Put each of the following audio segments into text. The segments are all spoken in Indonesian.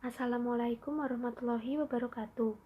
Assalamualaikum warahmatullahi wabarakatuh.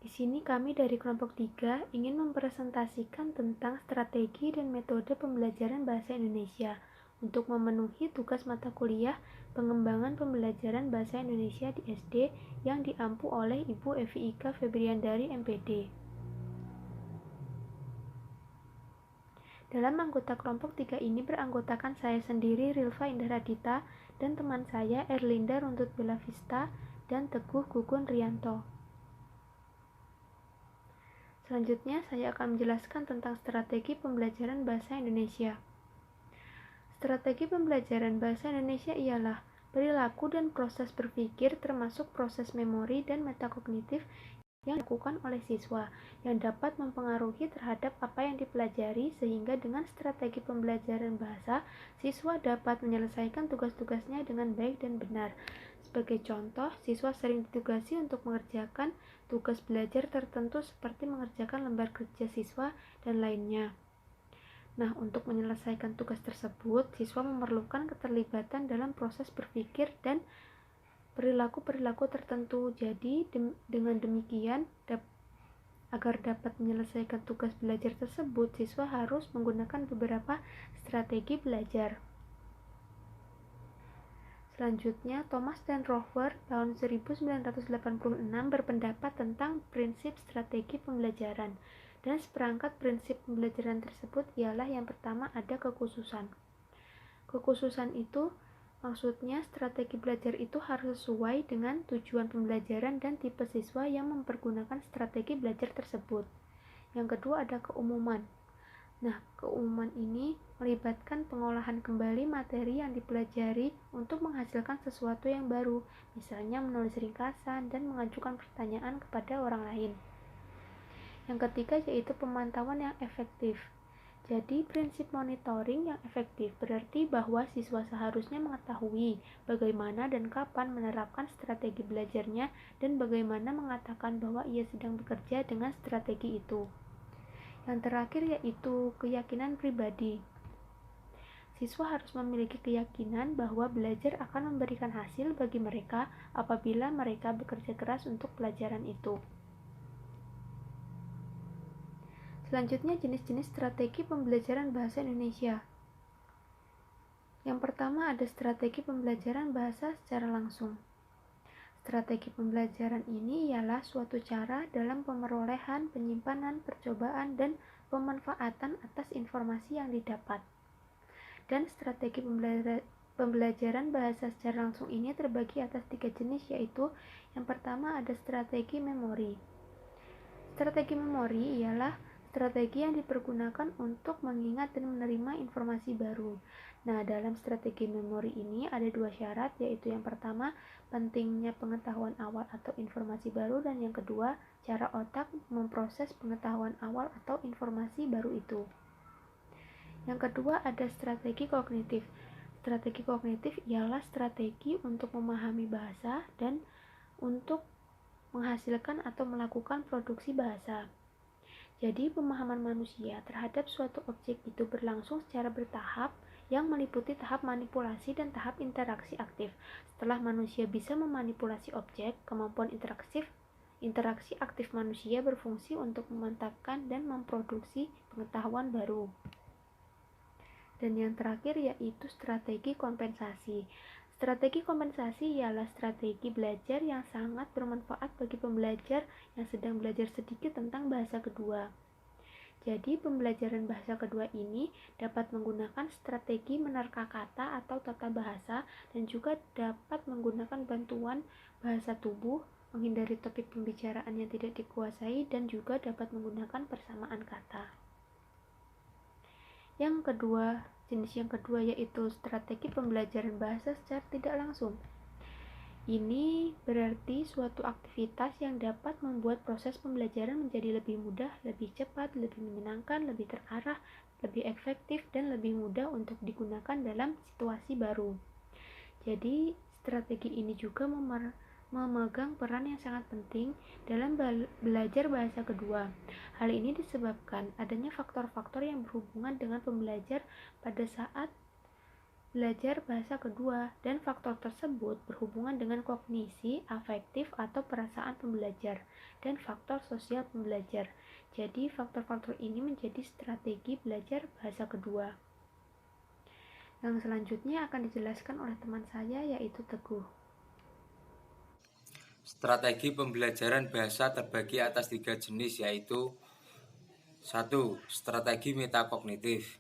Di sini kami dari kelompok 3 ingin mempresentasikan tentang strategi dan metode pembelajaran bahasa Indonesia untuk memenuhi tugas mata kuliah pengembangan pembelajaran bahasa Indonesia di SD yang diampu oleh Ibu Evi Ika Febriandari MPD. Dalam anggota kelompok 3 ini beranggotakan saya sendiri Rilva Indah Radita dan teman saya Erlinda Runtut Bella Vista dan Teguh Gugun Rianto. Selanjutnya saya akan menjelaskan tentang strategi pembelajaran bahasa Indonesia. Strategi pembelajaran bahasa Indonesia ialah perilaku dan proses berpikir termasuk proses memori dan metakognitif yang dilakukan oleh siswa yang dapat mempengaruhi terhadap apa yang dipelajari sehingga dengan strategi pembelajaran bahasa, siswa dapat menyelesaikan tugas-tugasnya dengan baik dan benar. Sebagai contoh, siswa sering ditugasi untuk mengerjakan tugas belajar tertentu seperti mengerjakan lembar kerja siswa dan lainnya. Nah, untuk menyelesaikan tugas tersebut, siswa memerlukan keterlibatan dalam proses berpikir dan perilaku-perilaku tertentu. Jadi, dengan demikian, agar dapat menyelesaikan tugas belajar tersebut, siswa harus menggunakan beberapa strategi belajar. Selanjutnya, Thomas dan Rohwer tahun 1986 berpendapat tentang prinsip strategi pembelajaran. Dan seperangkat prinsip pembelajaran tersebut ialah yang pertama ada kekhususan. Kekhususan itu maksudnya strategi belajar itu harus sesuai dengan tujuan pembelajaran dan tipe siswa yang mempergunakan strategi belajar tersebut. Yang kedua ada keumuman. Nah, keumuman ini melibatkan pengolahan kembali materi yang dipelajari untuk menghasilkan sesuatu yang baru, misalnya menulis ringkasan dan mengajukan pertanyaan kepada orang lain. Yang ketiga yaitu pemantauan yang efektif. Jadi, prinsip monitoring yang efektif berarti bahwa siswa seharusnya mengetahui bagaimana dan kapan menerapkan strategi belajarnya dan bagaimana mengatakan bahwa ia sedang bekerja dengan strategi itu. Yang terakhir yaitu keyakinan pribadi. Siswa harus memiliki keyakinan bahwa belajar akan memberikan hasil bagi mereka apabila mereka bekerja keras untuk pelajaran itu. Selanjutnya jenis-jenis strategi pembelajaran bahasa Indonesia. Yang pertama ada strategi pembelajaran bahasa secara langsung. Strategi pembelajaran ini ialah suatu cara dalam pemerolehan, penyimpanan, percobaan, dan pemanfaatan atas informasi yang didapat. Dan strategi pembelajaran bahasa secara langsung ini terbagi atas 3 jenis, yaitu yang pertama ada strategi memori. Strategi memori ialah strategi yang dipergunakan untuk mengingat dan menerima informasi baru. Nah, dalam strategi memori ini ada 2 syarat, yaitu yang pertama, pentingnya pengetahuan awal atau informasi baru, dan yang kedua, cara otak memproses pengetahuan awal atau informasi baru itu. Yang kedua ada strategi kognitif. Strategi kognitif ialah strategi untuk memahami bahasa dan untuk menghasilkan atau melakukan produksi bahasa. Jadi, pemahaman manusia terhadap suatu objek itu berlangsung secara bertahap yang meliputi tahap manipulasi dan tahap interaksi aktif. Setelah manusia bisa memanipulasi objek, kemampuan interaksi aktif manusia berfungsi untuk memantapkan dan memproduksi pengetahuan baru. Dan yang terakhir yaitu strategi kompensasi. Strategi kompensasi ialah strategi belajar yang sangat bermanfaat bagi pembelajar yang sedang belajar sedikit tentang bahasa kedua. Jadi, pembelajaran bahasa kedua ini dapat menggunakan strategi menerka kata atau tata bahasa dan juga dapat menggunakan bantuan bahasa tubuh, menghindari topik pembicaraan yang tidak dikuasai, dan juga dapat menggunakan persamaan kata. Jenis yang kedua yaitu strategi pembelajaran bahasa secara tidak langsung. Ini berarti suatu aktivitas yang dapat membuat proses pembelajaran menjadi lebih mudah, lebih cepat, lebih menyenangkan, lebih terarah, lebih efektif, dan lebih mudah untuk digunakan dalam situasi baru. Jadi, strategi ini juga memegang peran yang sangat penting dalam belajar bahasa kedua. Hal ini disebabkan adanya faktor-faktor yang berhubungan dengan pembelajar pada saat belajar bahasa kedua, dan faktor tersebut berhubungan dengan kognisi, afektif atau perasaan pembelajar, dan faktor sosial pembelajar. Jadi, faktor-faktor ini menjadi strategi belajar bahasa kedua. Yang selanjutnya akan dijelaskan oleh teman saya, yaitu Teguh. Strategi pembelajaran bahasa terbagi atas 3 jenis, yaitu 1. Strategi metakognitif.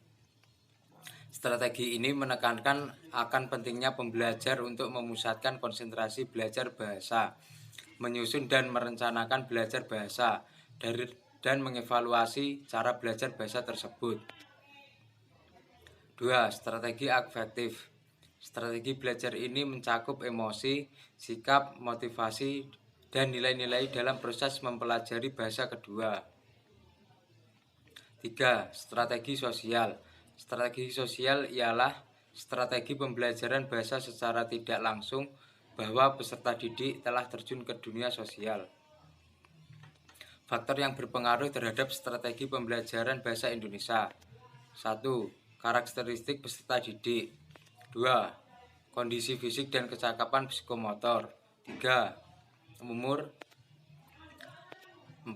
Strategi ini menekankan akan pentingnya pembelajar untuk memusatkan konsentrasi belajar bahasa, menyusun dan merencanakan belajar bahasa, dan mengevaluasi cara belajar bahasa tersebut. 2. Strategi afektif. Strategi belajar ini mencakup emosi, sikap, motivasi, dan nilai-nilai dalam proses mempelajari bahasa kedua. 3. Strategi sosial. Strategi sosial ialah strategi pembelajaran bahasa secara tidak langsung bahwa peserta didik telah terjun ke dunia sosial. Faktor yang berpengaruh terhadap strategi pembelajaran bahasa Indonesia. 1. Karakteristik peserta didik. 2. Kondisi fisik dan kecakapan psikomotor. 3. Umur. 4.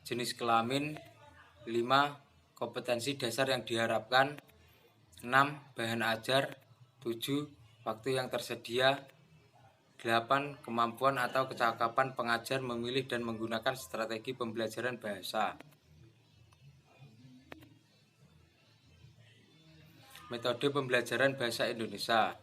Jenis kelamin. 5. Kompetensi dasar yang diharapkan. 6. Bahan ajar. 7. Waktu yang tersedia. 8. Kemampuan atau kecakapan pengajar memilih dan menggunakan strategi pembelajaran bahasa. Metode pembelajaran bahasa Indonesia.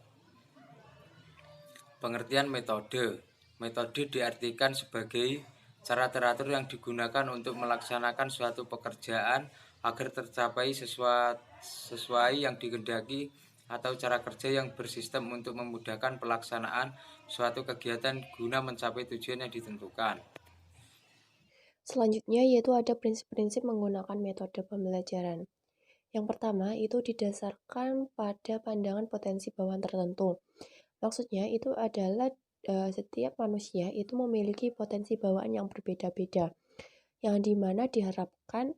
Pengertian metode. Metode diartikan sebagai cara teratur yang digunakan untuk melaksanakan suatu pekerjaan agar tercapai sesuai yang dikehendaki, atau cara kerja yang bersistem untuk memudahkan pelaksanaan suatu kegiatan guna mencapai tujuan yang ditentukan. Selanjutnya yaitu ada prinsip-prinsip menggunakan metode pembelajaran. Yang pertama itu didasarkan pada pandangan potensi bawaan tertentu. Maksudnya itu adalah setiap manusia itu memiliki potensi bawaan yang berbeda-beda, yang dimana diharapkan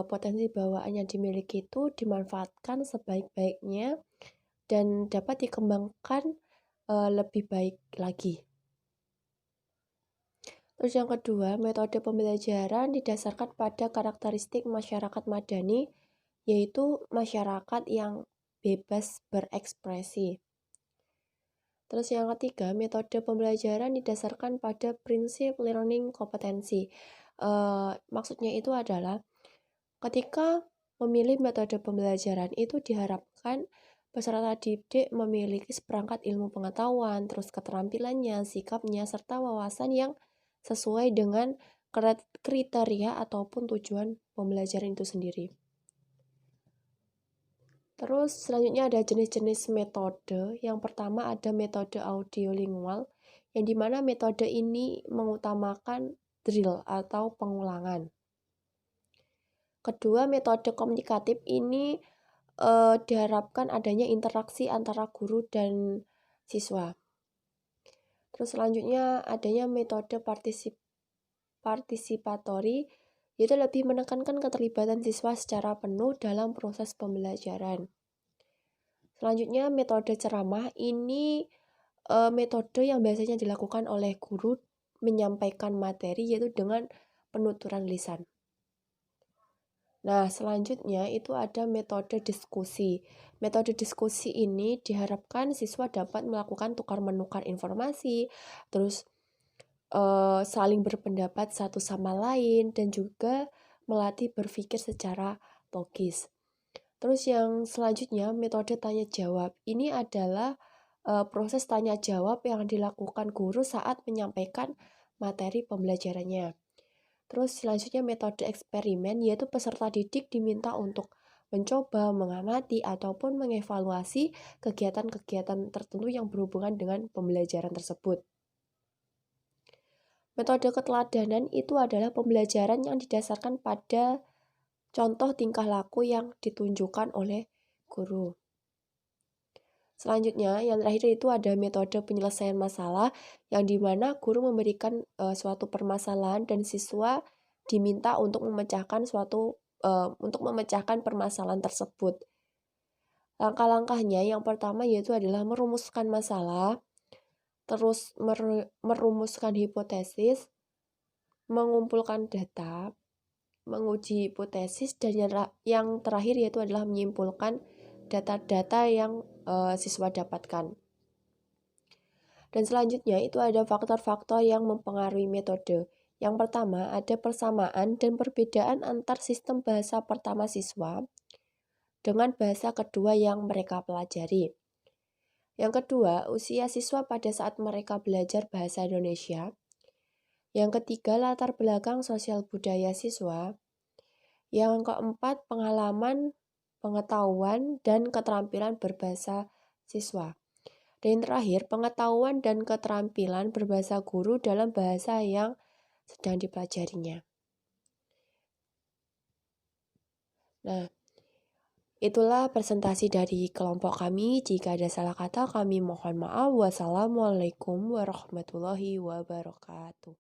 potensi bawaan yang dimiliki itu dimanfaatkan sebaik-baiknya dan dapat dikembangkan lebih baik lagi. Terus yang kedua, metode pembelajaran didasarkan pada karakteristik masyarakat madani, yaitu masyarakat yang bebas berekspresi. Terus yang ketiga, metode pembelajaran didasarkan pada prinsip learning kompetensi. Maksudnya itu adalah ketika memilih metode pembelajaran itu diharapkan peserta didik memiliki seperangkat ilmu pengetahuan, terus keterampilannya, sikapnya, serta wawasan yang sesuai dengan kriteria ataupun tujuan pembelajaran itu sendiri. Terus selanjutnya ada jenis-jenis metode. Yang pertama ada metode audiolingual, yang dimana metode ini mengutamakan drill atau pengulangan. Kedua, metode komunikatif ini diharapkan adanya interaksi antara guru dan siswa. Terus selanjutnya adanya metode partisipatori, yaitu lebih menekankan keterlibatan siswa secara penuh dalam proses pembelajaran. Selanjutnya metode ceramah ini metode yang biasanya dilakukan oleh guru menyampaikan materi yaitu dengan penuturan lisan. Nah, selanjutnya itu ada metode diskusi. Metode diskusi ini diharapkan siswa dapat melakukan tukar-menukar informasi, terus saling berpendapat satu sama lain, dan juga melatih berpikir secara logis. Terus yang selanjutnya metode tanya jawab. Ini adalah proses tanya jawab yang dilakukan guru saat menyampaikan materi pembelajarannya. Terus selanjutnya metode eksperimen, yaitu peserta didik diminta untuk mencoba, mengamati, ataupun mengevaluasi kegiatan-kegiatan tertentu yang berhubungan dengan pembelajaran tersebut. Metode keteladanan itu adalah pembelajaran yang didasarkan pada contoh tingkah laku yang ditunjukkan oleh guru. Selanjutnya, yang terakhir itu ada metode penyelesaian masalah, yang dimana guru memberikan suatu permasalahan dan siswa diminta untuk memecahkan permasalahan tersebut. Langkah-langkahnya yang pertama yaitu adalah merumuskan masalah, terus merumuskan hipotesis, mengumpulkan data, menguji hipotesis, dan yang terakhir yaitu adalah menyimpulkan data-data yang siswa dapatkan. Dan selanjutnya itu ada faktor-faktor yang mempengaruhi metode. Yang pertama ada persamaan dan perbedaan antar sistem bahasa pertama siswa dengan bahasa kedua yang mereka pelajari. Yang kedua, usia siswa pada saat mereka belajar bahasa Indonesia. Yang ketiga, latar belakang sosial budaya siswa. Yang keempat, pengalaman, pengetahuan, dan keterampilan berbahasa siswa. Dan yang terakhir, pengetahuan dan keterampilan berbahasa guru dalam bahasa yang sedang dipelajarinya. Nah, itulah presentasi dari kelompok kami. Jika ada salah kata, kami mohon maaf. Wassalamualaikum warahmatullahi wabarakatuh.